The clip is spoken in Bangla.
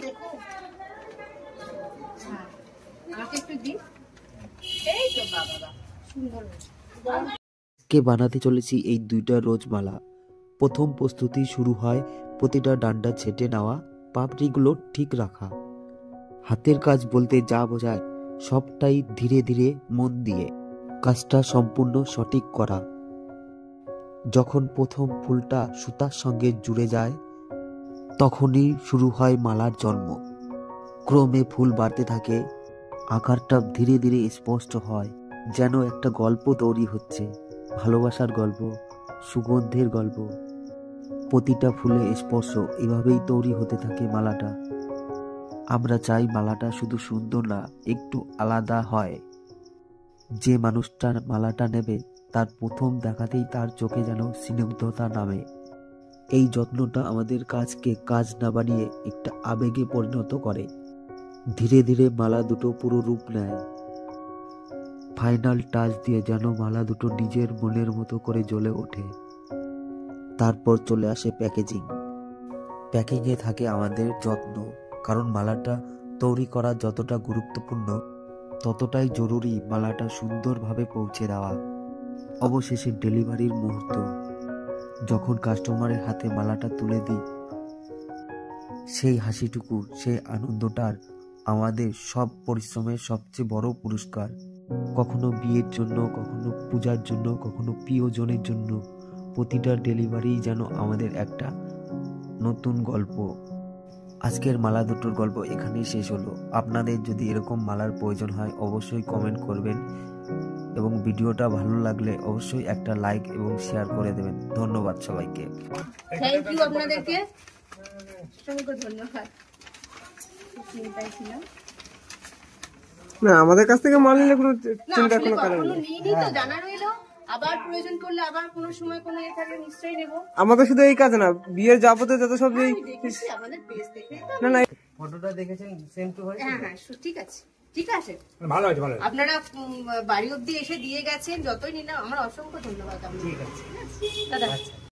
দেখো আমাকে একটু দিন। এই তো বাবা সুন্দর। কে বানাতে চলেছি এই দুইটা রোজ মালা। প্রথম প্রস্তুতি শুরু হয় প্রতিটা ডান্ডা ছেটে নেওয়া, পাপড়িগুলো ঠিক রাখা। হাতের কাজ বলতে যা বোঝায় সবটাই ধীরে ধীরে মন দিয়ে কাজটা সম্পূর্ণ সঠিক করা। যখন প্রথম ফুলটা সুতার সঙ্গে জুড়ে যায় তখনই শুরু হয় মালার জন্ম। ক্রমে ফুল বাড়তে থাকে, আকারটা ধীরে ধীরে স্পষ্ট হয়, যেন একটা গল্প তৈরি হচ্ছে, ভালোবাসার গল্প, সুগন্ধের গল্প। প্রতিটা ফুলে স্পর্শ এভাবেই তৈরি হতে থাকে মালাটা। আমরা চাই মালাটা শুধু সুন্দর না, একটু আলাদা হয়। যে মানুষটা মালাটা নেবে তার প্রথম দেখাতেই তার চোখে যেন স্নিগ্ধতা নামে। এই যত্নটা আমাদের কাজকে কাজ না বানিয়ে একটা আবেগে পরিণত করে। ধীরে ধীরে মালা দুটো পুরো রূপ নেয়। ফাইনাল টাচ দিয়ে যেন মালা দুটো নিজের মনের মতো করে জ্বলে ওঠে। তারপর চলে আসে প্যাকেজিং। প্যাকিংয়ে থাকে আমাদের যত্ন, কারণ মালাটা তৈরি করা যতটা গুরুত্বপূর্ণ ততটাই জরুরি মালাটা সুন্দরভাবে পৌঁছে দেওয়া। অবশেষে ডেলিভারির মুহূর্ত, যখন কাস্টমারের হাতে মালাটা তুলে দিই, সেই হাসিটুকু, সেই আনন্দটার আমাদের সব পরিশ্রমের সবচেয়ে বড় পুরস্কার। কখনো বিয়ের জন্য, কখনো পূজার জন্য, কখনো প্রিয়জনের জন্য, প্রতিটা ডেলিভারি যেন আমাদের একটা নতুন গল্প। আজকের মালা দুটোর গল্প এখানেই শেষ হলো। আপনাদের যদি এরকম মালার প্রয়োজন হয় অবশ্যই কমেন্ট করবেন, এবং ভিডিওটা ভালো লাগলে অবশ্যই একটা লাইক এবং শেয়ার করে দেবেন। ধন্যবাদ সবাইকে। থ্যাংক ইউ আপনাদেরকে, অসংখ্য ধন্যবাদ। চিন্তাই ছিলাম না, আমাদের কাছ থেকে মাল নিলে কোনো চিন্তা কোনো কারণ নেই। নিই তো জানা রইলো, আবার প্রয়োজন পড়লে আবার কোনো সময় কোনো এ থাকলে নিশ্চয়ই নেব। আমাদের শুধু এই কাজ না, বিয়ের যাবতীয় যত সব এই দেখেছি আমাদের পেজ দেখে তো। না না, ফটোটা দেখেছেন সেম টু হয়েছে। হ্যাঁ হ্যাঁ ঠিক আছে, ঠিক আছে, ভালো আছে ভালো আছে। আপনারা বাড়ি অবধি এসে দিয়ে গেছেন, যতই নিন না আমার অসংখ্য ধন্যবাদ। ঠিক আছে দাদা।